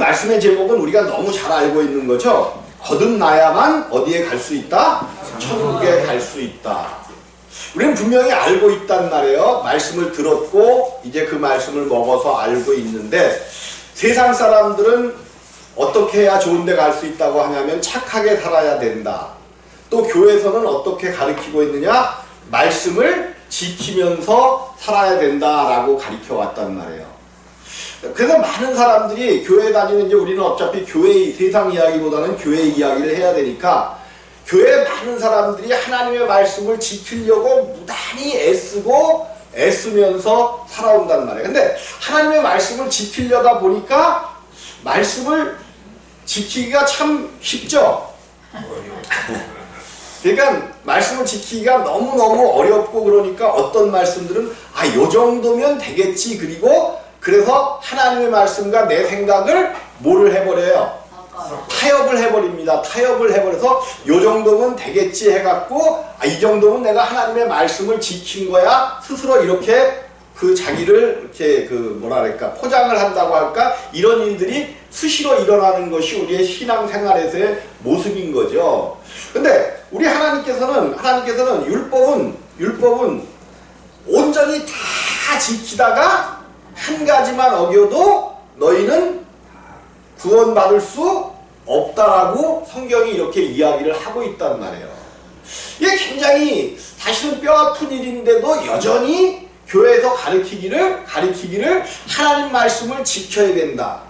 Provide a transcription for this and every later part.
말씀의 제목은 우리가 너무 잘 알고 있는 거죠. 거듭나야만 어디에 갈 수 있다? 천국에 갈 수 있다. 우리는 분명히 알고 있단 말이에요. 말씀을 들었고 이제 그 말씀을 먹어서 알고 있는데, 세상 사람들은 어떻게 해야 좋은 데 갈 수 있다고 하냐면 착하게 살아야 된다. 또 교회에서는 어떻게 가르치고 있느냐? 말씀을 지키면서 살아야 된다라고 가르쳐 왔단 말이에요. 그래서 많은 사람들이 교회 다니는, 이제 우리는 어차피 교회 세상 이야기보다는 교회 이야기를 해야 되니까 교회 많은 사람들이 하나님의 말씀을 지키려고 무단히 애쓰면서 살아온단 말이에요. 근데 하나님의 말씀을 지키려다 보니까 말씀을 지키기가 참 쉽죠. 그러니까 말씀을 지키기가 너무너무 어렵고, 그러니까 어떤 말씀들은 요 정도면 되겠지, 그래서 하나님의 말씀과 내 생각을 뭐를 해버려요? 타협을 해버립니다. 타협을 해버려서 요 정도면 되겠지 해갖고 이 정도면 내가 하나님의 말씀을 지킨 거야, 스스로 이렇게 그 자기를 이렇게 뭐랄까 포장을 한다고 할까, 이런 일들이 수시로 일어나는 것이 우리의 신앙생활에서의 모습인 거죠. 근데 우리 하나님께서는 율법은 온전히 다 지키다가 한 가지만 어겨도 너희는 구원받을 수 없다라고 성경이 이렇게 이야기를 하고 있단 말이에요. 이게 굉장히 사실은 뼈아픈 일인데도 여전히 교회에서 가르치기를 하나님 말씀을 지켜야 된다.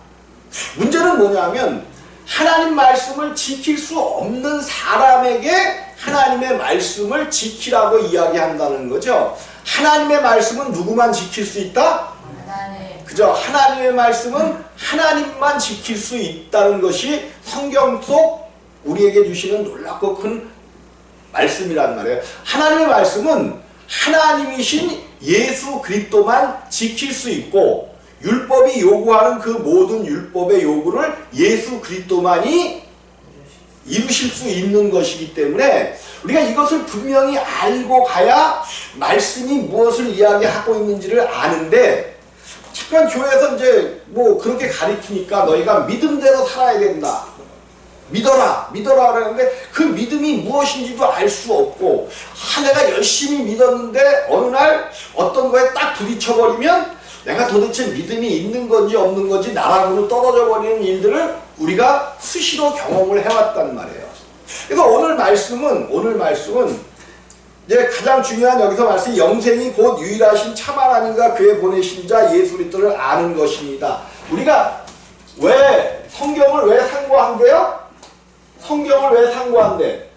문제는 뭐냐면 하나님 말씀을 지킬 수 없는 사람에게 하나님의 말씀을 지키라고 이야기한다는 거죠. 하나님의 말씀은 누구만 지킬 수 있다? 그죠? 하나님의 말씀은 하나님만 지킬 수 있다는 것이 성경 속 우리에게 주시는 놀랍고 큰 말씀이란 말이에요. 하나님의 말씀은 하나님이신 예수 그리스도만 지킬 수 있고, 율법이 요구하는 그 모든 율법의 요구를 예수 그리스도만이 이루실 수 있는 것이기 때문에 우리가 이것을 분명히 알고 가야 말씀이 무엇을 이야기하고 있는지를 아는데, 잠깐 교회에서 이제 뭐 그렇게 가르치니까 너희가 믿음대로 살아야 된다, 믿어라 그러는데 그 믿음이 무엇인지도 알 수 없고, 내가 열심히 믿었는데 어느 날 어떤 거에 딱 부딪혀버리면 내가 도대체 믿음이 있는 건지 없는 건지 나랑으로 떨어져 버리는 일들을 우리가 수시로 경험을 해왔단 말이에요. 그래서 오늘 말씀은 이제 가장 중요한 여기서 말씀, 영생이 곧 유일하신 참 하나님과 그의 보내신 자 예수 그리스도를 아는 것입니다. 우리가 왜 성경을 왜 상고한대요? 성경을 왜 상고한대?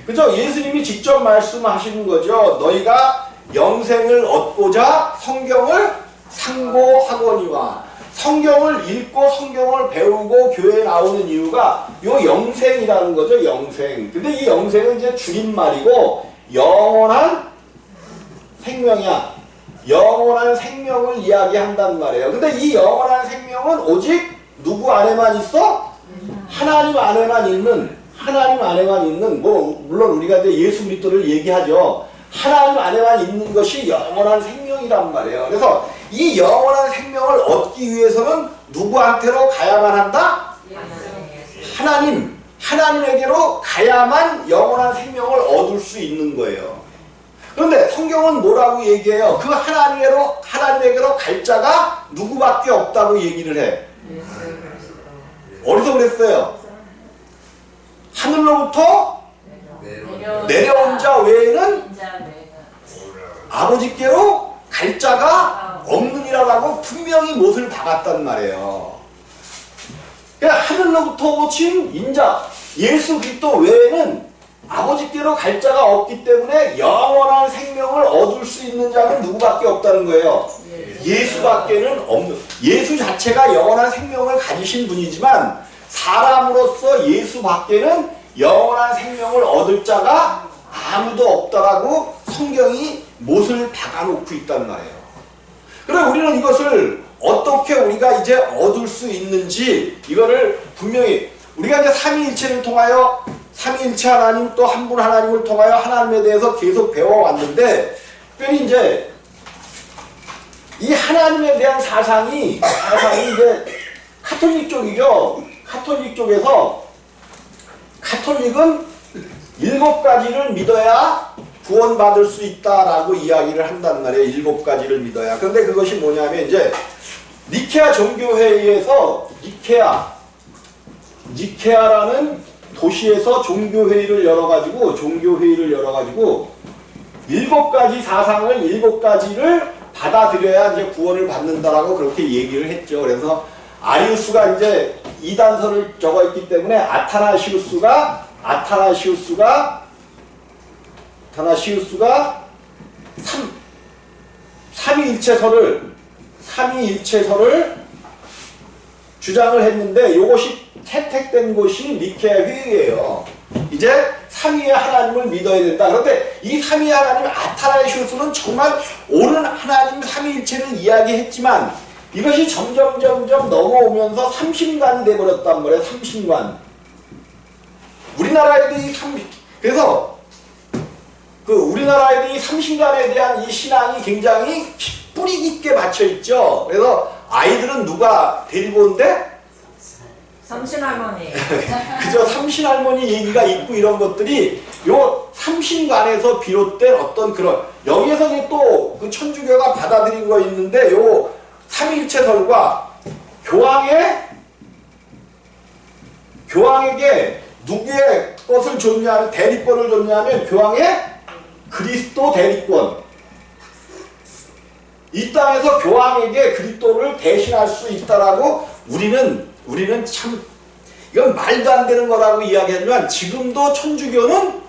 그죠? 예수님이 직접 말씀하시는 거죠. 너희가 영생을 얻고자 성경을 상고하거니와. 성경을 읽고 성경을 배우고 교회에 나오는 이유가 요 영생이라는 거죠. 영생. 근데 이 영생은 이제 줄임말이고 영원한 생명이야. 영원한 생명을 이야기한단 말이에요. 근데 이 영원한 생명은 오직 누구 안에만 있어? 하나님 안에만 있는, 뭐 물론 우리가 이제 예수 그리스도를 얘기하죠. 하나님 안에만 있는 것이 영원한 생명이란 말이에요. 그래서 이 영원한 생명을 얻기 위해서는 누구한테로 가야만 한다? 하나님에게로 가야만 영원한 생명을 얻을 수 있는 거예요. 그런데 성경은 뭐라고 얘기해요? 그 하나님에게로 갈 자가 누구밖에 없다고 얘기를 해. 어디서 그랬어요? 하늘로부터 내려온 자 외에는 아버지께로 갈 자가 없느니라라고 분명히 못을 박았단 말이에요. 그러니까 하늘로부터 오신 인자 예수 그리스도 외에는 아버지께로 갈 자가 없기 때문에 영원한 생명을 얻을 수 있는 자는 누구밖에 없다는 거예요. 예수밖에는 없는. 예수 자체가 영원한 생명을 가지신 분이지만 사람으로서 예수밖에는 영원한 생명을 얻을 자가 아무도 없다라고 성경이 못을 박아놓고 있단 말이에요. 그럼 우리는 이것을 어떻게 우리가 이제 얻을 수 있는지, 이거를 분명히 우리가 이제 삼위일체를 통하여 삼위일체 하나님 또 한 분 하나님을 통하여 하나님에 대해서 계속 배워왔는데, 특별히 이제 이 하나님에 대한 사상이 이제 카톨릭 쪽이죠. 카톨릭 쪽에서 카톨릭은 7가지를 믿어야 구원받을 수 있다라고 이야기를 한단 말이에요. 7가지를 믿어야. 그런데 그것이 뭐냐면 이제 니케아 종교회의에서 니케아라는 도시에서 종교회의를 열어가지고 7가지 사상을 7가지를 받아들여야 이제 구원을 받는다라고 그렇게 얘기를 했죠. 그래서 아리우스가 이제 이단서를 적어있기 때문에 아타나시우스가 삼위일체설을 주장을 했는데 이것이 채택된 곳이 니케아 회의예요. 이제 삼위의 하나님을 믿어야 된다. 그런데 이 삼위의 하나님 아타나시우스는 정말 옳은 하나님 삼위일체를 이야기했지만 이것이 점점 넘어오면서 삼신관이 돼버렸단 말이에요. 삼신관. 우리나라에도 그래서 우리나라에도 이 삼신관에 대한 이 신앙이 굉장히 뿌리 깊게 받쳐 있죠. 그래서 아이들은 누가 데리고 온대? 삼신할머니. 그저 삼신할머니 얘기가 있고 이런 것들이 요 삼신관에서 비롯된 어떤 그런 여기에서 또 그 천주교가 받아들인 거 있는데 요 삼위일체설과 교황에게 누구의 것을 줬냐면 대리권을 줬냐면 교황의 그리스도 대리권. 이 땅에서 교황에게 그리스도를 대신할 수 있다라고 우리는 참 이건 말도 안 되는 거라고 이야기하지만 지금도 천주교는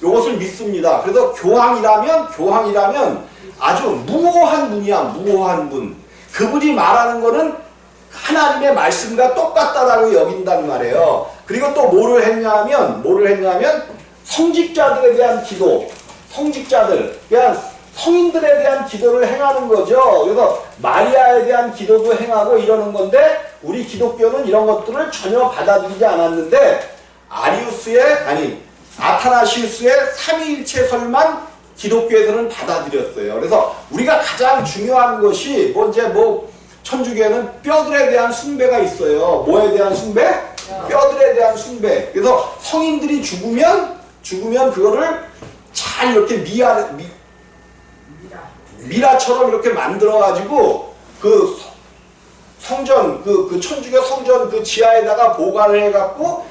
이것을 믿습니다. 그래서 교황이라면 아주 무오한 분이야. 무오한 분. 그분이 말하는 거는 하나님의 말씀과 똑같다라고 여긴단 말이에요. 그리고 또 뭐를 했냐면 성직자들에 대한 기도, 그냥 성인들에 대한 기도를 행하는 거죠. 그래서 마리아에 대한 기도도 행하고 이러는 건데 우리 기독교는 이런 것들을 전혀 받아들이지 않았는데 아타나시우스의 삼위일체설만 기독교에서는 받아들였어요. 그래서 우리가 가장 중요한 것이 천주교에는 뼈들에 대한 숭배가 있어요. 뭐에 대한 숭배? 뼈들에 대한 숭배. 그래서 성인들이 죽으면 그거를 잘 이렇게 미라처럼 이렇게 만들어가지고 그 성전, 그 천주교 성전 그 지하에다가 보관을 해갖고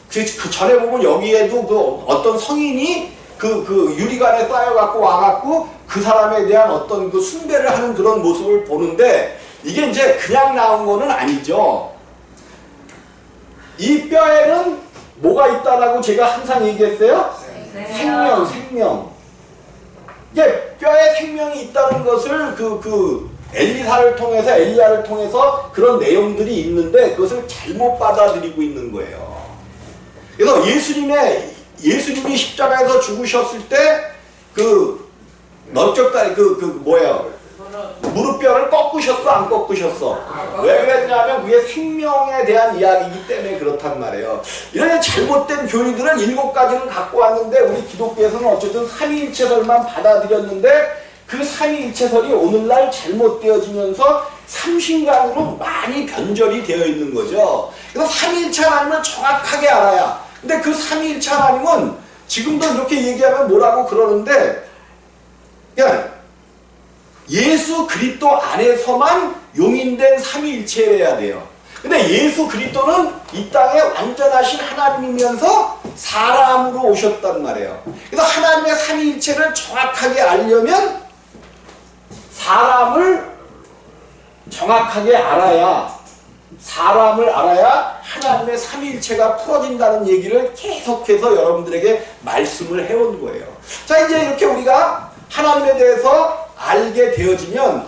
그 전에 보면 여기에도 그 어떤 성인이 그 유리관에 쌓여갖고 와갖고 그 사람에 대한 어떤 그 숭배를 하는 그런 모습을 보는데 이게 이제 그냥 나온 거는 아니죠. 이 뼈에는 뭐가 있다라고 제가 항상 얘기했어요? 생명. 이게 뼈에 생명이 있다는 것을 엘리야를 통해서 그런 내용들이 있는데 그것을 잘못 받아들이고 있는 거예요. 그래서 예수님이 십자가에서 죽으셨을 때 넓적다리 무릎뼈를 꺾으셨어 안 꺾으셨어? 왜 그랬냐면 그게 생명에 대한 이야기이기 때문에 그렇단 말이에요. 이런 잘못된 교리들은 7가지를 갖고 왔는데 우리 기독교에서는 어쨌든 삼위일체설만 받아들였는데 그 삼위일체설이 오늘날 잘못되어지면서 삼신관으로 많이 변절이 되어 있는 거죠. 그래서 삼위일체 하나님을 정확하게 알아야. 근데 그 삼위일체 하나님은 지금도 이렇게 얘기하면 뭐라고 그러는데 그냥 예수 그리스도 안에서만 용인된 삼위일체여야 돼요. 근데 예수 그리스도는 이 땅에 완전하신 하나님이면서 사람으로 오셨단 말이에요. 그래서 하나님의 삼위일체를 정확하게 알려면 사람을 정확하게 사람을 알아야 하나님의 삼위일체가 풀어진다는 얘기를 계속해서 여러분들에게 말씀을 해온 거예요. 자, 이제 이렇게 우리가 하나님에 대해서 알게 되어지면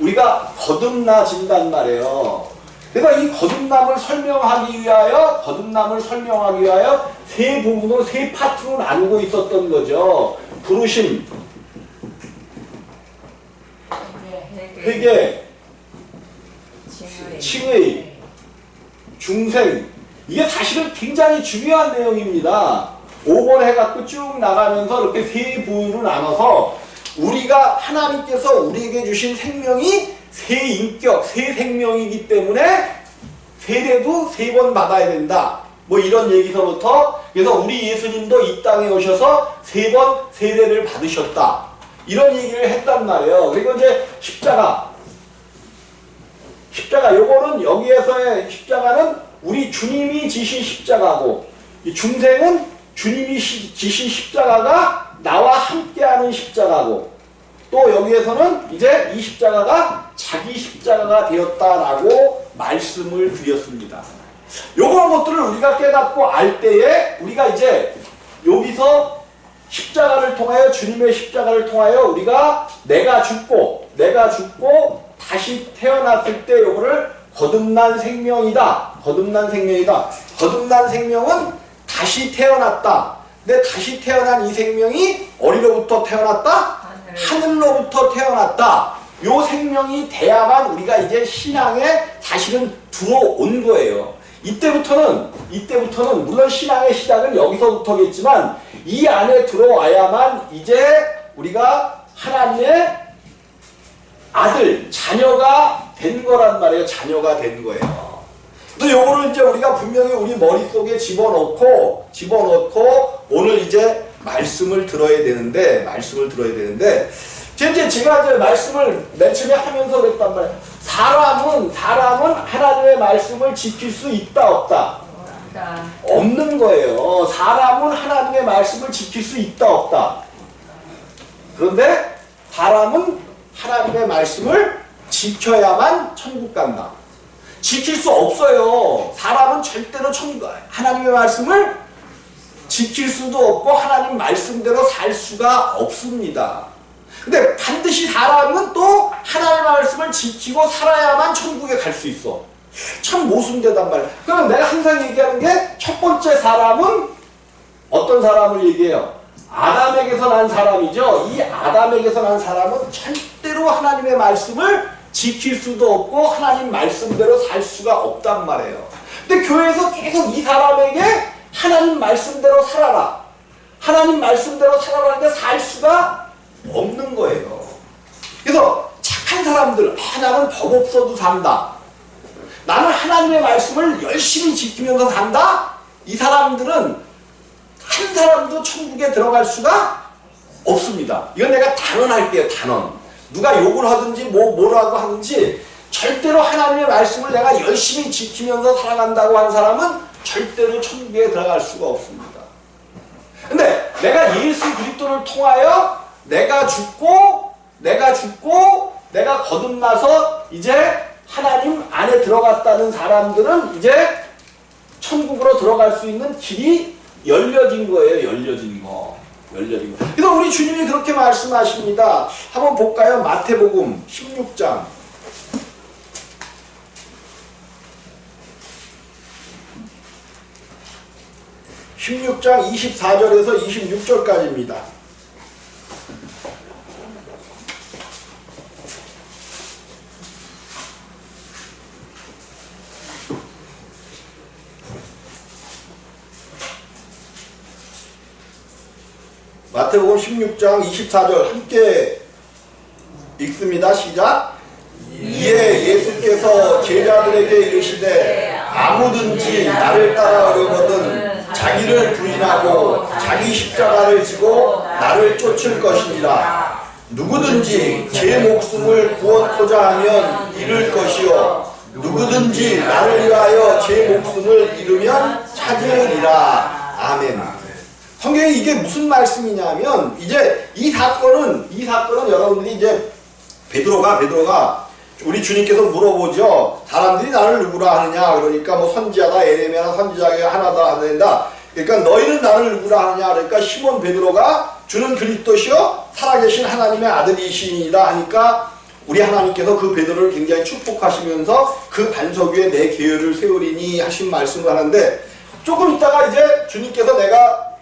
우리가 거듭나진단 말이에요. 그래서 이 거듭남을 설명하기 위하여 세 부분으로 세 파트로 나누고 있었던 거죠. 부르심, 회개, 칭의, 중생. 이게 사실은 굉장히 중요한 내용입니다. 5번 해갖고 쭉 나가면서 이렇게 세 부분으로 나눠서 우리가 하나님께서 우리에게 주신 생명이 새 인격, 새 생명이기 때문에 세례도 3번 받아야 된다. 뭐 이런 얘기서부터 그래서 우리 예수님도 이 땅에 오셔서 3번 세례를 받으셨다. 이런 얘기를 했단 말이에요. 그리고 이제 십자가 요거는 여기에서의 십자가는 우리 주님이 지신 십자가고 이 중생은 주님이 지신 십자가가 나와 함께하는 십자가고 또 여기에서는 이제 이 십자가가 자기 십자가가 되었다라고 말씀을 드렸습니다. 요런 것들을 우리가 깨닫고 알 때에 우리가 이제 여기서 십자가를 통하여 주님의 십자가를 통하여 우리가 내가 죽고 다시 태어났을 때 요거를 거듭난 생명이다. 거듭난 생명은 다시 태어났다. 근데 다시 태어난 이 생명이 어디로부터 태어났다? 하늘로부터 태어났다. 요 생명이 돼야만 우리가 이제 신앙에 사실은 들어온 거예요. 이때부터는 물론 신앙의 시작은 여기서부터겠지만 이 안에 들어와야만 이제 우리가 하나님의 아들, 자녀가 된 거란 말이에요. 자녀가 된 거예요. 근데 요거를 이제 우리가 분명히 우리 머릿속에 집어넣고 오늘 이제 말씀을 들어야 되는데 이제 제가 이제 말씀을 맨 처음에 하면서 그랬단 말이에요. 사람은 하나님의 말씀을 지킬 수 있다 없다? 없는 거예요. 사람은 하나님의 말씀을 지킬 수 있다 없다? 그런데 사람은 하나님의 말씀을 지켜야만 천국 간다. 지킬 수 없어요. 사람은 절대로 하나님의 말씀을 지킬 수도 없고 하나님 말씀대로 살 수가 없습니다. 근데 반드시 사람은 또 하나님의 말씀을 지키고 살아야만 천국에 갈 수 있어. 참 모순되단 말이야. 그러면 내가 항상 얘기하는 게 첫 번째 사람은 어떤 사람을 얘기해요? 아담에게서 난 사람이죠. 이 아담에게서 난 사람은 절대로 하나님의 말씀을 지킬 수도 없고 하나님 말씀대로 살 수가 없단 말이에요. 근데 교회에서 계속 이 사람에게 하나님 말씀대로 살아라. 하나님 말씀대로 살아라는데 살 수가 없는 거예요. 그래서 착한 사람들, 나는 법 없어도 산다. 나는 하나님의 말씀을 열심히 지키면서 산다. 이 사람들은 한 사람도 천국에 들어갈 수가 없습니다. 이건 내가 단언할게요. 단언. 누가 욕을 하든지 뭐라고 하든지 절대로 하나님의 말씀을 내가 열심히 지키면서 살아간다고 한 사람은 절대로 천국에 들어갈 수가 없습니다. 근데 내가 예수 그리스도를 통하여 내가 죽고 내가 거듭나서 이제 하나님 안에 들어갔다는 사람들은 이제 천국으로 들어갈 수 있는 길이 열려진 거예요. 열려진 거. 그래서 우리 주님이 그렇게 말씀하십니다. 한번 볼까요? 마태복음 16장. 16장 24절에서 26절까지입니다. 마태복음 16장 24절 함께 읽습니다. 시작. 이에 예수께서 제자들에게 이르시되 아무든지 나를 따라오려거든 자기를 부인하고 자기 십자가를 지고 나를 쫓을 것이니라. 누구든지 제 목숨을 구원코자 하면 잃을 것이요 누구든지 나를 위하여 제 목숨을 잃으면 찾으리라. 아멘. 성경에 이게 무슨 말씀이냐면 이제 이 사건은 여러분들이 이제 베드로가 우리 주님께서 물어보죠. 사람들이 나를 누구라 하느냐? 그러니까 뭐 선지자다, 에레미야나 선지자가 하나다 한다. 그러니까 너희는 나를 누구라 하느냐? 그러니까 시몬 베드로가 주는 그리스도시요 살아계신 하나님의 아들이시니라 하니까 우리 하나님께서 그 베드로를 굉장히 축복하시면서 그 반석 위에 내 계열을 세우리니 하신 말씀을 하는데 조금 있다가 이제 주님께서 내가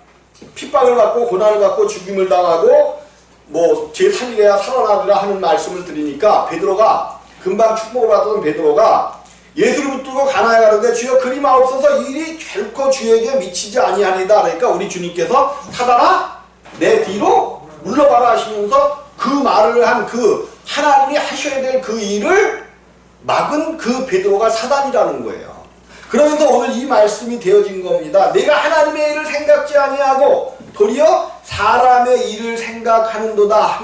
핍박을 받고 고난을 받고 죽임을 당하고 뭐 제3일에야 살아나리라 하는 말씀을 드리니까 베드로가 금방 축복을 받던 베드로가 예수를 붙들고 가나에 가는데 주여 그리마옵소서 이 일이 결코 주에게 미치지 아니하리다. 그러니까 우리 주님께서 사단아 내 뒤로 물러가라 하시면서 그 말을 한 그 하나님이 하셔야 될 그 일을 막은 그 베드로가 사단이라는 거예요. 그러면서 오늘 이 말씀이 되어진 겁니다. 내가 하나님의 일을 생각지 아니하고 도리어 사람의 일을 생각하는도다.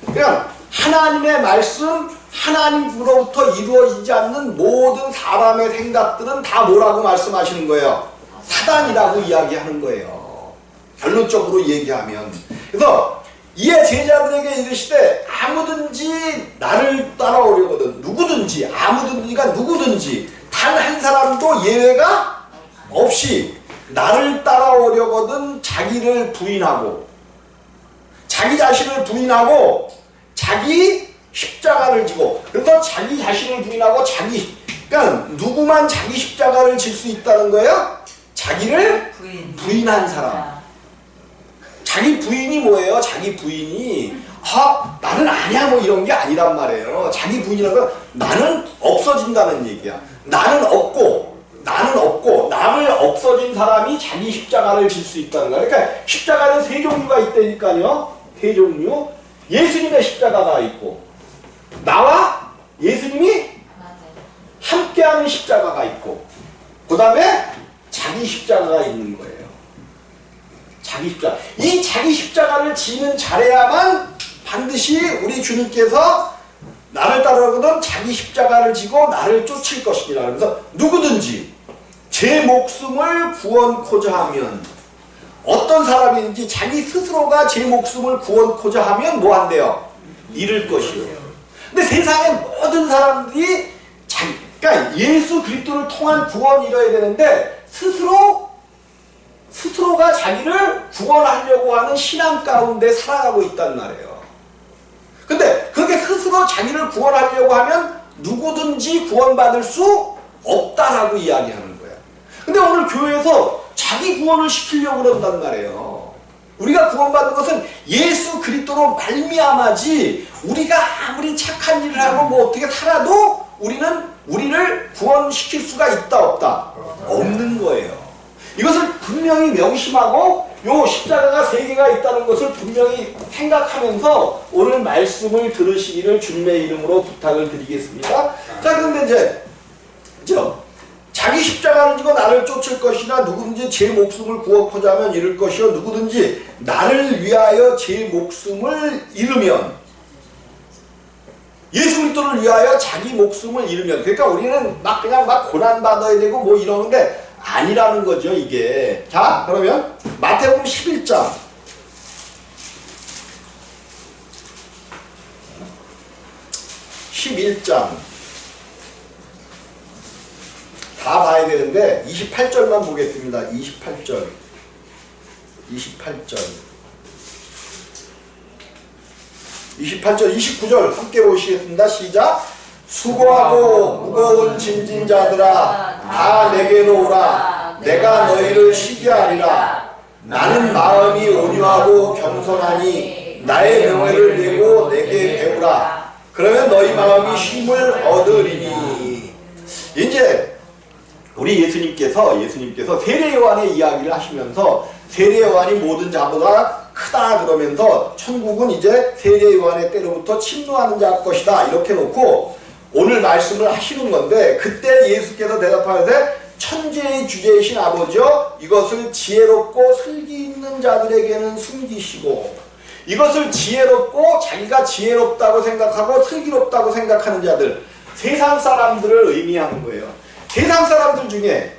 그러니까 하나님의 말씀, 하나님으로부터 이루어지지 않는 모든 사람의 생각들은 다 뭐라고 말씀하시는 거예요? 사단이라고 이야기하는 거예요. 결론적으로 얘기하면. 그래서 이에 제자들에게 이르시되 아무든지 나를 따라오려거든, 누구든지, 아무든지가 누구든지 단 한 사람도 예외가 없이 나를 따라오려거든 자기를 부인하고, 자기 자신을 부인하고 자기 십자가를 지고, 그래서 자기 자신을 부인하고 그러니까 누구만 자기 십자가를 질 수 있다는 거예요? 자기를 부인한 사람. 자기 부인이 뭐예요? 자기 부인이 나는 아니야 뭐 이런 게 아니란 말이에요. 자기 부인이라는 건 나는 없어진다는 얘기야. 나는 없고 남을 없어진 사람이 자기 십자가를 질 수 있다는 거야. 그러니까 십자가는 세 종류가 있다니까요. 세 종류. 예수님의 십자가가 있고, 나와 예수님이 함께하는 십자가가 있고, 그 다음에 자기 십자가가 있는 거예요. 자기 십자가. 이 자기 십자가를 지는 자래야만 반드시 우리 주님께서 나를 따르거든 자기 십자가를 지고 나를 쫓을 것이니라. 그래서 누구든지 제 목숨을 구원코자 하면, 어떤 사람인지 자기 스스로가 제 목숨을 구원코자 하면 뭐 한대요? 잃을 것이요. 근데 세상의 모든 사람들이 그러니까 예수 그리스도를 통한 구원을 이뤄야 되는데 스스로가 자기를 구원하려고 하는 신앙 가운데 살아가고 있단 말이에요. 근데 그렇게 스스로 자기를 구원하려고 하면 누구든지 구원받을 수 없다라고 이야기하는 거예요. 근데 오늘 교회에서 자기 구원을 시키려고 그런단 말이에요. 우리가 구원받는 것은 예수 그리스도로 말미암아지, 우리가 아무리 착한 일을 하고 뭐 어떻게 살아도 우리를 구원시킬 수가 있다 없다? 없는 거예요. 이것을 분명히 명심하고 요 십자가가 세 개가 있다는 것을 분명히 생각하면서 오늘 말씀을 들으시기를 주님의 이름으로 부탁을 드리겠습니다. 자, 그런데 이제 자기 십자가를 지고 나를 쫓을 것이나 누구든지 제 목숨을 구원코자 하면 잃을 것이요, 누구든지 나를 위하여 제 목숨을 잃으면, 예수 그리스도를 위하여 자기 목숨을 잃으면, 그러니까 우리는 그냥 고난 받아야 되고 뭐 이러는데 아니라는 거죠, 이게. 자, 그러면 마태복음 11장 11장 다 봐야 되는데 28절만 보겠습니다. 28절 29절 함께 보시겠습니다. 시작. 수고하고 무거운 짐진 자들아 다 내게로 오라. 내가 너희를 쉬게 하리라. 나는 마음이 온유하고 겸손하니 나의 명예를 내고 내게 배우라. 그러면 너희 마음이 쉼을 얻으리니. 이제 우리 예수님께서 세례 요한의 이야기를 하시면서 세례 요한이 모든 자보다 크다 그러면서 천국은 이제 세례 요한의 때로부터 침노하는 자 것이다 이렇게 놓고 오늘 말씀을 하시는 건데, 그때 예수께서 대답하되 천재의 주제이신 아버지여, 이것을 지혜롭고 슬기 있는 자들에게는 숨기시고, 이것을 지혜롭고 자기가 지혜롭다고 생각하고 슬기롭다고 생각하는 자들, 세상 사람들을 의미하는 거예요. 세상 사람들 중에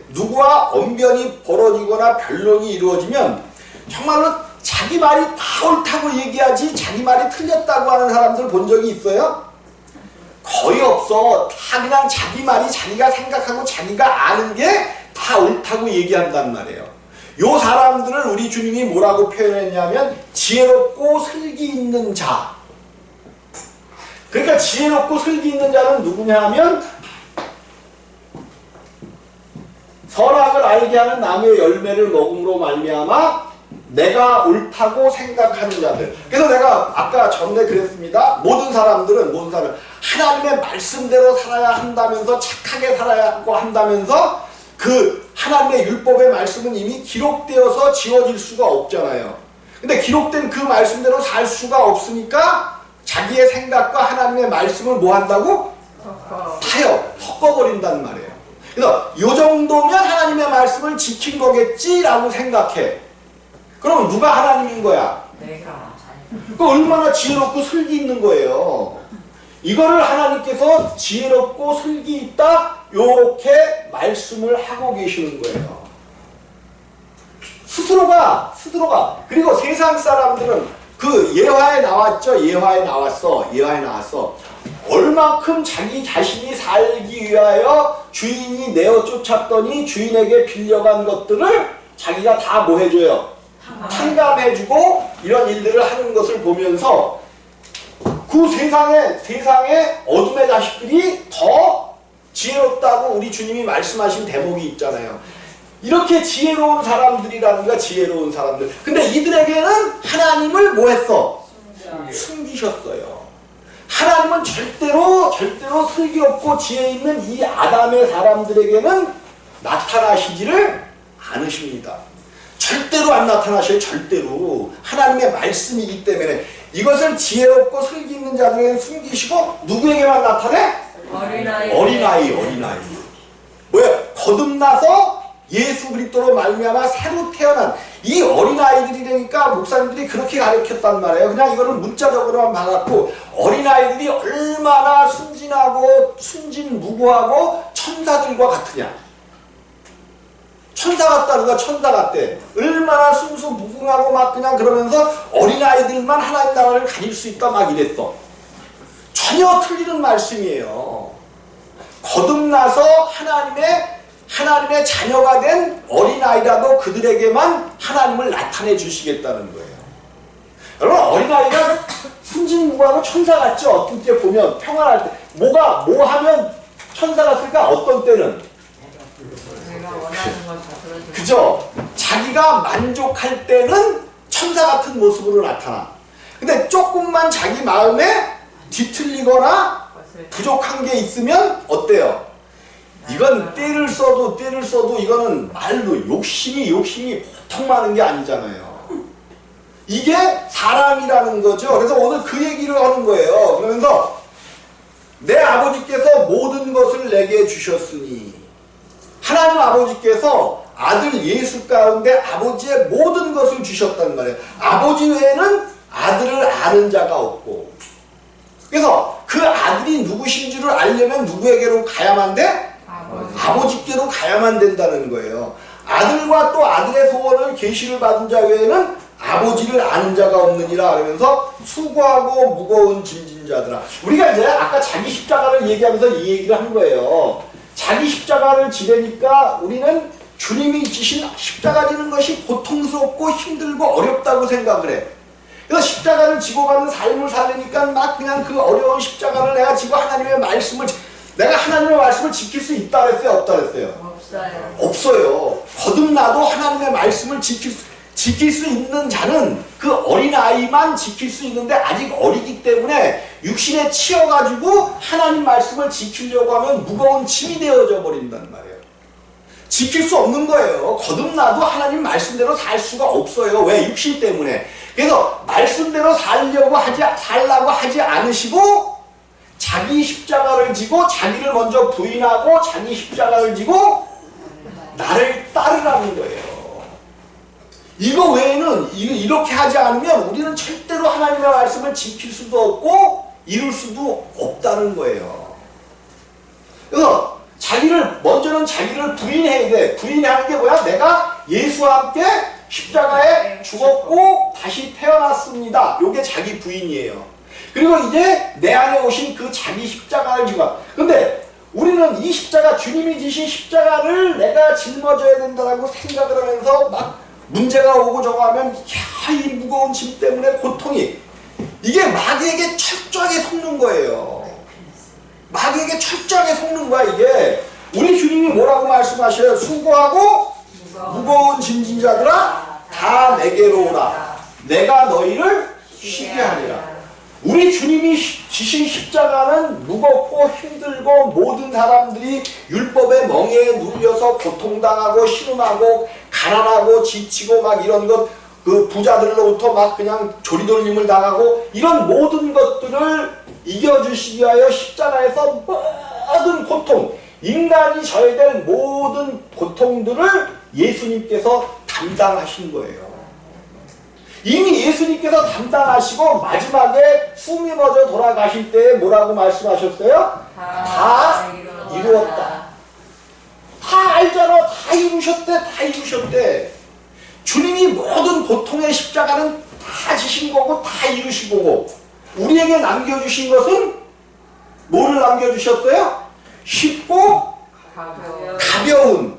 누구와 언변이 벌어지거나 변론이 이루어지면 정말로 자기 말이 다 옳다고 얘기하지 자기 말이 틀렸다고 하는 사람들 본 적이 있어요? 거의 없어. 다 그냥 자기 말이 자기가 생각하고 자기가 아는 게 다 옳다고 얘기한단 말이에요. 요 사람들을 우리 주님이 뭐라고 표현했냐면 지혜롭고 슬기 있는 자. 그러니까 지혜롭고 슬기 있는 자는 누구냐 하면 선악을 알게 하는 나무의 열매를 먹음으로 말미암아 내가 옳다고 생각하는 자들. 그래서 내가 아까 전에 그랬습니다. 모든 사람들은 하나님의 말씀대로 살아야 한다면서, 착하게 살아야 한다면서 그 하나님의 율법의 말씀은 이미 기록되어서 지워질 수가 없잖아요. 근데 기록된 그 말씀대로 살 수가 없으니까 자기의 생각과 하나님의 말씀을 뭐 한다고? 섞어버린단 말이에요. 그래서 이 정도면 하나님의 말씀을 지킨 거겠지라고 생각해. 그럼 누가 하나님인 거야? 내가. 그 얼마나 지혜롭고 슬기 있는 거예요. 이거를 하나님께서 지혜롭고 슬기 있다 요렇게 말씀을 하고 계시는 거예요. 스스로가 그리고 세상 사람들은 그 예화에 나왔죠. 예화에 나왔어. 얼만큼 자기 자신이 살기 위하여 주인이 내어 쫓았더니 주인에게 빌려간 것들을 자기가 다 뭐 해줘요? 탕감해주고 이런 일들을 하는 것을 보면서 그 세상에 어둠의 자식들이 더 지혜롭다고 우리 주님이 말씀하신 대목이 있잖아요. 이렇게 지혜로운 사람들이라는 거야. 지혜로운 사람들. 근데 이들에게는 하나님을 뭐 했어? 숨기셨어요. 하나님은 절대로 슬기롭고 지혜 있는 이 아담의 사람들에게는 나타나시지를 않으십니다. 절대로 안 나타나셔요. 절대로. 하나님의 말씀이기 때문에 이것을 지혜롭고 슬기 있는 자들에게 숨기시고 누구에게만 나타내? 어린아이. 뭐야? 거듭나서 예수 그리스도로 말미암아 새로 태어난 이 어린아이들이니까 목사님들이 그렇게 가르쳤단 말이에요. 그냥 이거를 문자적으로만 봐갖고 어린아이들이 얼마나 순진하고 순진무구하고 천사들과 같으냐. 천사 같다는 거야. 천사 같대. 얼마나 순수무궁하고 막 그냥 그러면서 어린아이들만 하나님 나라를 가질 수 있다 막 이랬어. 전혀 틀리는 말씀이에요. 거듭나서 하나님의 자녀가 된 어린아이라도 그들에게만 하나님을 나타내 주시겠다는 거예요. 여러분 어린아이가 순진무구하고 천사 같죠? 어떤 때 보면 평안할 때 뭐 하면 천사 같을까? 어떤 때는 그죠? 자기가 만족할 때는 천사 같은 모습으로 나타나. 근데 조금만 자기 마음에 뒤틀리거나 부족한 게 있으면 어때요? 이건 때를 써도 이거는 말로 욕심이 보통 많은 게 아니잖아요. 이게 사람이라는 거죠. 그래서 오늘 그 얘기를 하는 거예요. 그러면서 내 아버지께서 모든 것을 내게 주셨으니 하나님 아버지께서 아들 예수 가운데 아버지의 모든 것을 주셨단 말이에요. 아버지 외에는 아들을 아는 자가 없고 그래서 그 아들이 누구신 줄을 알려면 누구에게로 가야만 돼? 아버지께로 가야만 된다는 거예요. 아들과 또 아들의 소원을 계시를 받은 자 외에는 아버지를 아는 자가 없느니라 그러면서 수고하고 무거운 짐진 자들아. 우리가 이제 아까 자기 십자가를 얘기하면서 이 얘기를 한 거예요. 자기 십자가를 지려니까 우리는 주님이 지신 십자가 지는 것이 고통스럽고 힘들고 어렵다고 생각을 해. 그래서 십자가를 지고 가는 삶을 살려니까 막 그냥 그 어려운 십자가를 내가 지고 내가 하나님의 말씀을 지킬 수 있다 그랬어요? 없다 그랬어요? 없어요. 거듭나도 하나님의 말씀을 지킬 수 있는 자는 그 어린아이만 지킬 수 있는데 아직 어리기 때문에 육신에 치여가지고 하나님 말씀을 지키려고 하면 무거운 짐이 되어져 버린단 말이에요. 지킬 수 없는 거예요. 거듭나도 하나님 말씀대로 살 수가 없어요. 왜? 육신 때문에. 그래서 말씀대로 살라고 하지 않으시고 자기 십자가를 지고 자기를 먼저 부인하고 자기 십자가를 지고 나를 따르라는 거예요. 이거 외에는 이렇게 하지 않으면 우리는 절대로 하나님의 말씀을 지킬 수도 없고 이룰 수도 없다는 거예요. 그래서 먼저는 자기를 부인해야 돼. 부인하는 게 뭐야? 내가 예수와 함께 십자가에 죽었고 다시 태어났습니다. 이게 자기 부인이에요. 그리고 이제 내 안에 오신 그 자기 십자가를 지고. 근데 우리는 이 십자가, 주님이 지신 십자가를 내가 짊어져야 된다고 생각을 하면서 막 문제가 오고 저거 하면 이 무거운 짐 때문에 고통이 이게 마귀에게 철저하게 속는 거예요. 마귀에게 철저하게 속는 거야. 이게 우리 주님이 뭐라고 말씀하셔요? 수고하고 무거운 짐진 자들아 다 내게로 오라. 내가 너희를 쉬게 하리라. 우리 주님이 지신 십자가는 무겁고 힘들고 모든 사람들이 율법의 멍에에 눌려서 고통당하고 신음하고 가난하고 지치고 막 이런 것 그 부자들로부터 막 그냥 조리돌림을 당하고 이런 모든 것들을 이겨주시기 위하여 십자가에서 모든 고통, 인간이 져야 될 모든 고통들을 예수님께서 담당하신 거예요. 이미 예수님께서 담당하시고 마지막에 숨이 멎어 돌아가실 때 뭐라고 말씀하셨어요? 다 이루었다. 다 알잖아. 다 이루셨대. 다 이루셨대. 주님이 모든 고통의 십자가는 다 지신 거고 다 이루신 거고 우리에게 남겨주신 것은 뭐를 남겨주셨어요? 쉽고 가벼운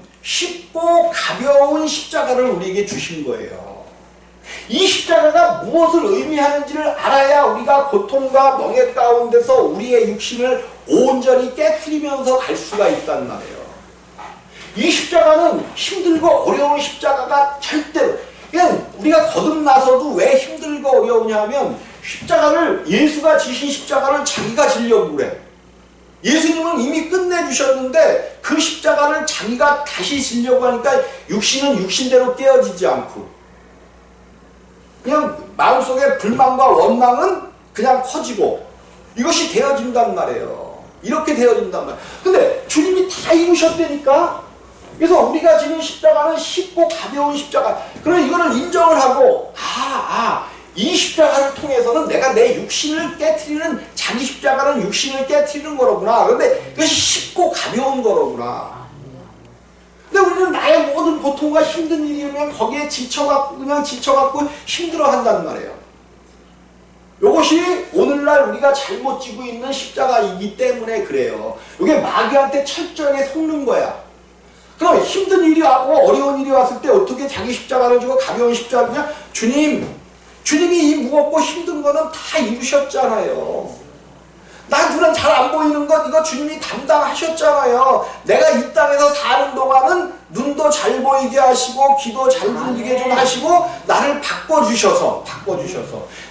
십자가를 우리에게 주신 거예요. 이 십자가가 무엇을 의미하는지를 알아야 우리가 고통과 멍해 가운데서 우리의 육신을 온전히 깨트리면서 갈 수가 있단 말이에요. 이 십자가는 힘들고 어려운 십자가가 절대로, 그냥 우리가 거듭나서도 왜 힘들고 어려우냐 하면 십자가를, 예수가 지신 십자가를 자기가 지려고 그래. 예수님은 이미 끝내주셨는데 그 십자가를 자기가 다시 지려고 하니까 육신은 육신대로 깨어지지 않고 그냥 마음속에 불만과 원망은 그냥 커지고 이것이 되어진단 말이에요. 이렇게 되어진단 말이에요. 근데 주님이 다 이루셨다니까. 그래서 우리가 지는 십자가는 쉽고 가벼운 십자가. 그럼 이거를 인정을 하고 이 십자가를 통해서는 내가 내 육신을 깨트리는, 자기 십자가는 육신을 깨트리는 거로구나. 그런데 이것이 쉽고 가벼운 거로구나. 근데 우리는 나의 모든 고통과 힘든 일이면 거기에 지쳐갖고 힘들어한단 말이에요. 이것이 오늘날 우리가 잘못 지고 있는 십자가이기 때문에 그래요. 이게 마귀한테 철저하게 속는 거야. 그럼 힘든 일이 왔고 어려운 일이 왔을 때 어떻게 자기 십자가를 주고 가벼운 십자가냐? 주님이 이 무겁고 힘든 거는 다 이루셨잖아요. 나 눈은 잘 안 보이는 것 이거 주님이 담당하셨잖아요. 내가 이 땅에서 사는 동안은 눈도 잘 보이게 하시고 귀도 잘 들리게 좀 하시고 나를 바꿔주셔서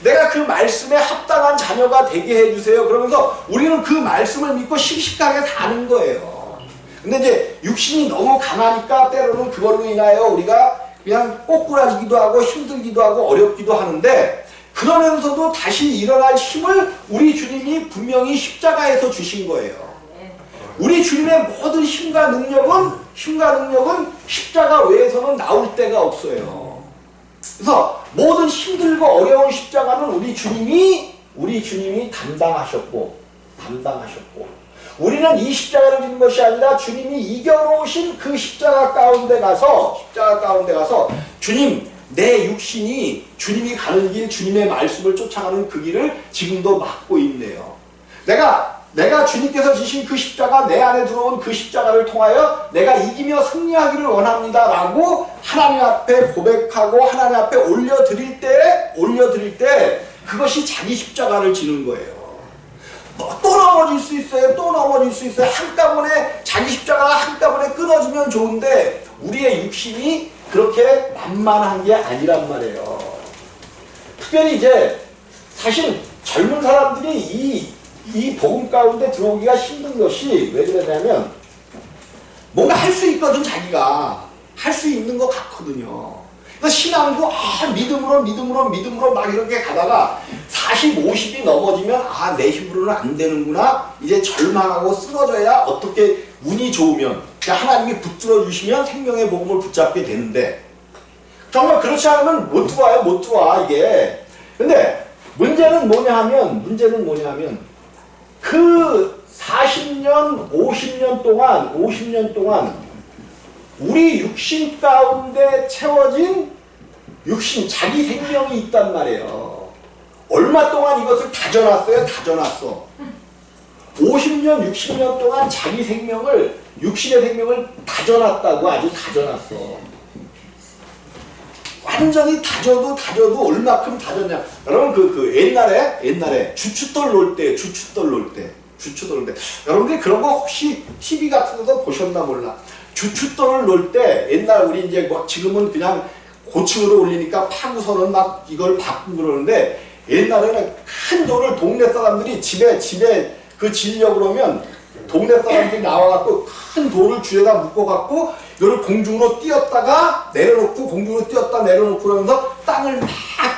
내가 그 말씀에 합당한 자녀가 되게 해주세요. 그러면서 우리는 그 말씀을 믿고 씩씩하게 사는 거예요. 근데 이제 육신이 너무 강하니까 때로는 그걸로 인하여 우리가 그냥 꼬꾸라지기도 하고 힘들기도 하고 어렵기도 하는데, 그러면서도 다시 일어날 힘을 우리 주님이 분명히 십자가에서 주신 거예요. 우리 주님의 모든 힘과 능력은 십자가 외에서는 나올 데가 없어요. 그래서 모든 힘들고 어려운 십자가는 우리 주님이 담당하셨고 우리는 이 십자가를 지는 것이 아니라 주님이 이겨놓으신 그 십자가 가운데 가서 주님, 내 육신이 주님이 가는 길, 주님의 말씀을 쫓아가는 그 길을 지금도 막고 있네요. 내가 주님께서 지신 그 십자가, 내 안에 들어온 그 십자가를 통하여 내가 이기며 승리하기를 원합니다 라고 하나님 앞에 고백하고 하나님 앞에 올려드릴 때 그것이 자기 십자가를 지는 거예요. 또 넘어질 수 있어요. 한꺼번에 자기 십자가가 한꺼번에 끊어지면 좋은데 우리의 육신이 그렇게 만만한 게 아니란 말이에요. 특별히 이제 사실 젊은 사람들이 이 복음 가운데 들어오기가 힘든 것이 왜 그러냐면 뭔가 할 수 있거든. 자기가 할 수 있는 것 같거든요. 그래서 신앙도 믿음으로 막 이렇게 가다가 40, 50이 넘어지면 내 힘으로는 안 되는구나. 이제 절망하고 쓰러져야 어떻게 운이 좋으면 하나님이 붙들어 주시면 생명의 복음을 붙잡게 되는데 정말 그렇지 않으면 못 들어와 이게. 근데 문제는 뭐냐 하면 그 40년, 50년 동안 우리 육신 가운데 채워진 육신, 자기 생명이 있단 말이에요. 얼마 동안 이것을 다져놨어요? 50년, 60년 동안 자기 생명을, 육신의 생명을 다져놨다고. 아주 다져놨어. 완전히 다져도 얼마큼 다졌냐. 여러분 옛날에 주춧돌 놓을 때 여러분들이 그런 거 혹시 TV 같은 것도 보셨나 몰라. 주춧돌을 놓을 때 옛날 우리 이제 지금은 그냥 고층으로 올리니까 파고서는 막 이걸 바꾸고 그러는데 옛날에는 큰 돌을 동네 사람들이 집에 그 지려고 그러면 동네 사람들이 나와갖고 큰 돌을 줄에다 묶어갖고 이걸 공중으로 띄었다가 내려놓고 공중으로 띄었다 내려놓고 그러면서 땅을 막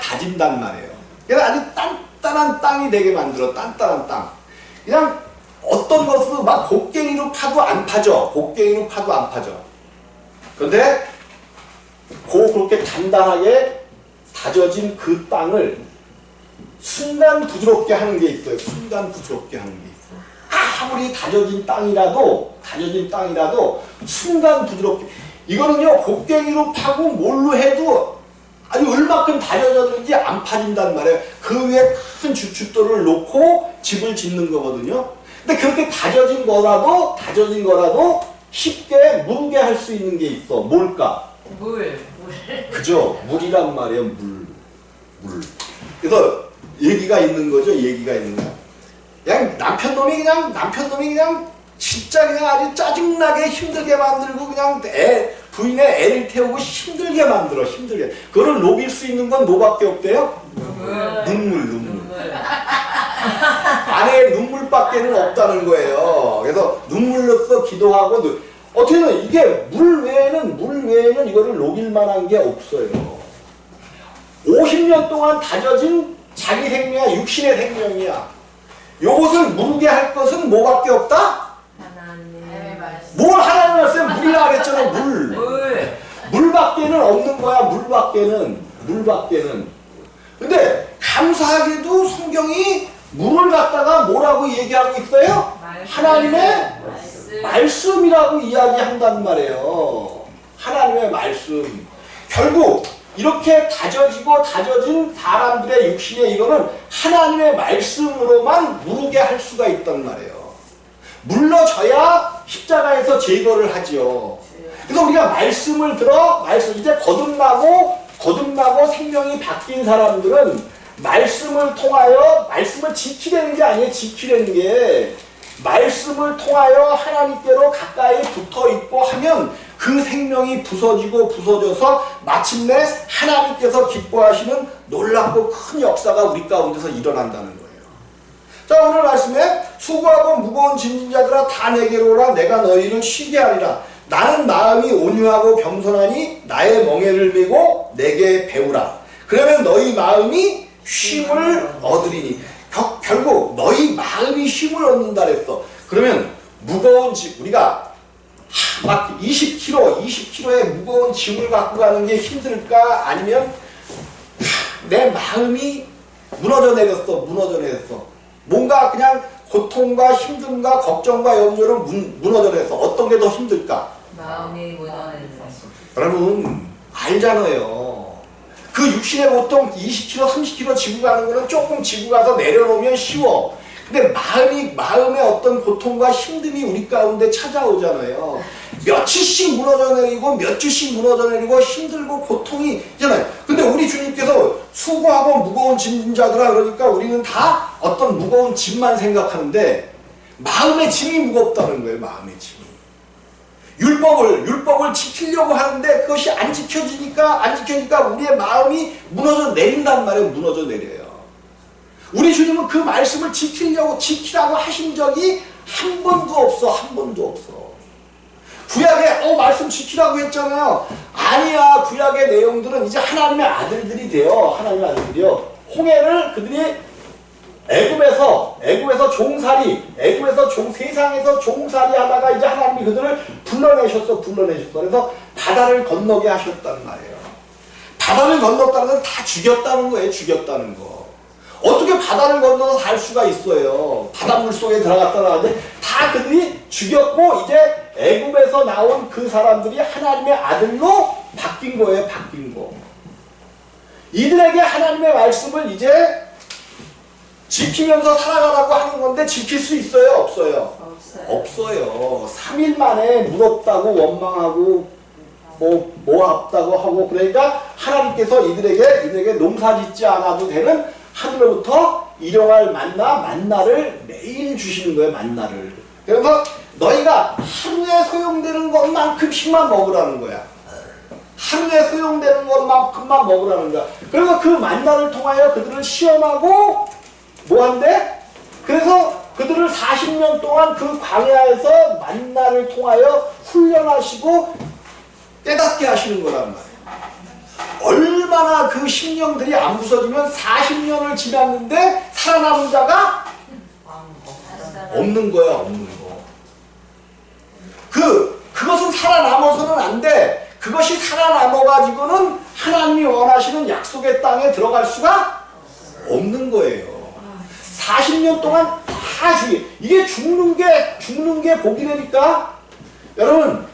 다진단 말이에요. 그래서 아주 단단한 땅이 되게 만들어. 단단한 땅. 그냥 어떤 것도 막 곡괭이로 파도 안 파져. 곡괭이로 파도 안 파져. 그런데 그렇게 단단하게 다져진 그 땅을 순간 부드럽게 하는 게 있어요. 순간 부드럽게 하는 게 있어요. 아무리 다져진 땅이라도 순간 부드럽게. 이거는요 곡괭이로 파고 뭘로 해도 아니 얼마큼 다져졌는지 안 파진단 말이에요. 그 위에 큰 주춧돌을 놓고 집을 짓는 거거든요. 근데 그렇게 다져진 거라도 쉽게 무르게 할 수 있는 게 있어. 뭘까? 물. 그죠? 물이란 말이에요. 물. 그래서 얘기가 있는 거죠. 그냥 남편놈이 그냥 진짜 그냥 아주 짜증나게 힘들게 만들고 그냥 부인의 애를 태우고 힘들게 만들어. 그거를 녹일 수 있는 건 뭐밖에 없대요? 눈물. 아내의 눈물밖에는 없다는 거예요. 그래서 눈물로써 기도하고 어떻게 보면 이게 물 외에는 이거를 녹일 만한 게 없어요. 50년 동안 다져진 자기 생명이야, 육신의 생명이야. 요것을 무르게 할 것은 뭐밖에 없다? 하나님. 뭘 하나님 말씀 물이라 그랬잖아. 물밖에는 없는 거야. 물밖에는. 근데 감사하게도 성경이 물을 갖다가 뭐라고 얘기하고 있어요? 하나님의 말씀이라고 이야기한단 말이에요. 하나님의 말씀. 결국 이렇게 다져진 사람들의 육신에 이거는 하나님의 말씀으로만 무르게 할 수가 있단 말이에요. 물러져야 십자가에서 제거를 하지요. 그래서 우리가 말씀을 들어 이제 거듭나고 생명이 바뀐 사람들은 말씀을 통하여 말씀을 지키려는 게 아니에요. 지키려는 게 말씀을 통하여 하나님께로 가까이 붙어 있고 하면 그 생명이 부서져서 마침내 하나님께서 기뻐하시는 놀랍고 큰 역사가 우리 가운데서 일어난다는 거예요. 자, 오늘 말씀에 수고하고 무거운 짐진 자들아 다 내게로 오라. 내가 너희를 쉬게 하리라. 나는 마음이 온유하고 겸손하니 나의 멍에를 메고 내게 배우라. 그러면 너희 마음이 쉼을 얻으리니. 결국 너희 마음이 쉼을 얻는다 그랬어. 그러면 무거운 짐, 우리가 막 20kg의 무거운 짐을 갖고 가는 게 힘들까? 아니면 내 마음이 무너져 내렸어. 뭔가 그냥 고통과 힘듦과 걱정과 염려를 무너져 내렸어. 어떤 게 더 힘들까? 마음이 무너져. 여러분 알잖아요. 그 육신의 보통 20kg, 30kg 지고 가는 거는 조금 지고 가서 내려놓으면 쉬워. 근데 마음의 어떤 고통과 힘듦이 우리 가운데 찾아오잖아요. 며칠씩 무너져 내리고 몇 주씩 무너져 내리고 힘들고 고통이 있잖아요. 근데 우리 주님께서 수고하고 무거운 짐진 자들아 그러니까 우리는 다 어떤 무거운 짐만 생각하는데 마음의 짐이 무겁다는 거예요. 마음의 짐이. 율법을 지키려고 하는데 그것이 안 지켜지니까 우리의 마음이 무너져 내린단 말이에요. 무너져 내려요. 우리 주님은 그 말씀을 지키라고 하신 적이 한 번도 없어. 구약에 말씀 지키라고 했잖아요. 아니야. 구약의 내용들은 이제 하나님의 아들들이 돼요. 하나님의 아들들이요. 홍해를 그들이 애굽에서 세상에서 종살이 하다가 이제 하나님이 그들을 불러내셨어. 그래서 바다를 건너게 하셨단 말이에요. 바다를 건넜다는 건 다 죽였다는 거예요. 죽였다는 거. 어떻게 바다를 건너서 살 수가 있어요. 바닷물 속에 들어갔다 나왔는데 다 그들이 죽였고 이제 애굽에서 나온 그 사람들이 하나님의 아들로 바뀐 거예요. 바뀐 거. 이들에게 하나님의 말씀을 이제 지키면서 살아가라고 하는 건데 지킬 수 있어요? 없어요. 3일 만에 무섭다고 원망하고 뭐 없다고 하고 그러니까 하나님께서 이들에게 농사 짓지 않아도 되는 하늘로부터 일용할 만나를 매일 주시는 거예요. 만나를. 그래서 너희가 하루에 소용되는 것만큼씩만 먹으라는 거야. 하루에 소용되는 것만큼만 먹으라는 거야. 그래서 그 만나를 통하여 그들을 시험하고 뭐한대? 그래서 그들을 40년 동안 그 광야에서 만나를 통하여 훈련하시고 깨닫게 하시는 거란 말이에요. 얼마나 그 심령들이 안 부서지면 40년을 지났는데 살아남은 자가 없는 거야, 없는 거. 그것은 살아남아서는 안 돼. 그것이 살아남아가지고는 하나님이 원하시는 약속의 땅에 들어갈 수가 없는 거예요. 40년 동안 다 이게 죽는 게 복이라니까? 여러분,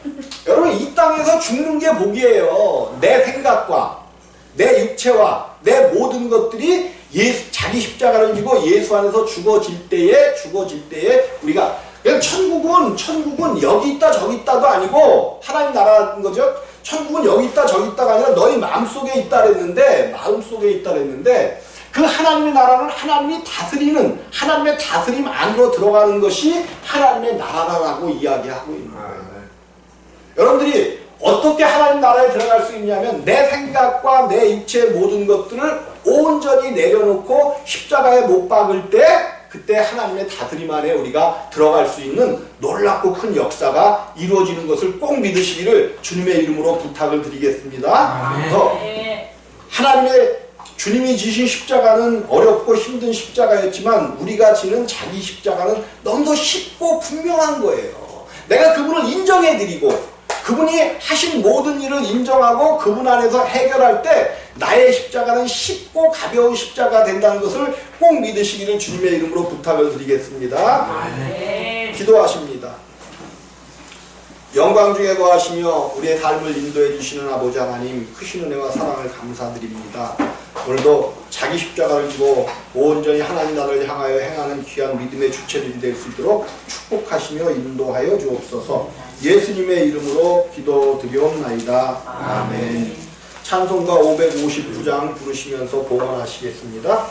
이 땅에서 죽는 게 복이에요. 내 생각과, 내 육체와, 내 모든 것들이 자기 십자가를 지고 예수 안에서 죽어질 때에, 우리가, 천국은 여기 있다, 저기 있다도 아니고, 하나님 나라는 거죠. 천국은 여기 있다, 저기 있다가 아니라 너희 마음속에 있다 그랬는데, 그 하나님의 나라는 하나님의 다스림 안으로 들어가는 것이 하나님의 나라라고 이야기하고 있는 거예요. 여러분들이 어떻게 하나님 나라에 들어갈 수 있냐면 내 생각과 내 육체의 모든 것들을 온전히 내려놓고 십자가에 못 박을 때 그때 하나님의 다스림 안에 우리가 들어갈 수 있는 놀랍고 큰 역사가 이루어지는 것을 꼭 믿으시기를 주님의 이름으로 부탁을 드리겠습니다. 그래서 하나님의 주님이 지신 십자가는 어렵고 힘든 십자가였지만 우리가 지는 자기 십자가는 너무도 쉽고 분명한 거예요. 내가 그분을 인정해드리고 그분이 하신 모든 일을 인정하고 그분 안에서 해결할 때 나의 십자가는 쉽고 가벼운 십자가 된다는 것을 꼭 믿으시기를 주님의 이름으로 부탁을 드리겠습니다. 기도하십니다. 영광 중에 거하시며 우리의 삶을 인도해 주시는 아버지 하나님, 크신 은혜와 사랑을 감사드립니다. 오늘도 자기 십자가를 지고 온전히 하나님 나라를 향하여 행하는 귀한 믿음의 주체들이 될 수 있도록 축복하시며 인도하여 주옵소서. 예수님의 이름으로 기도드리옵나이다. 아멘. 찬송가 559장 부르시면서 봉헌하시겠습니다.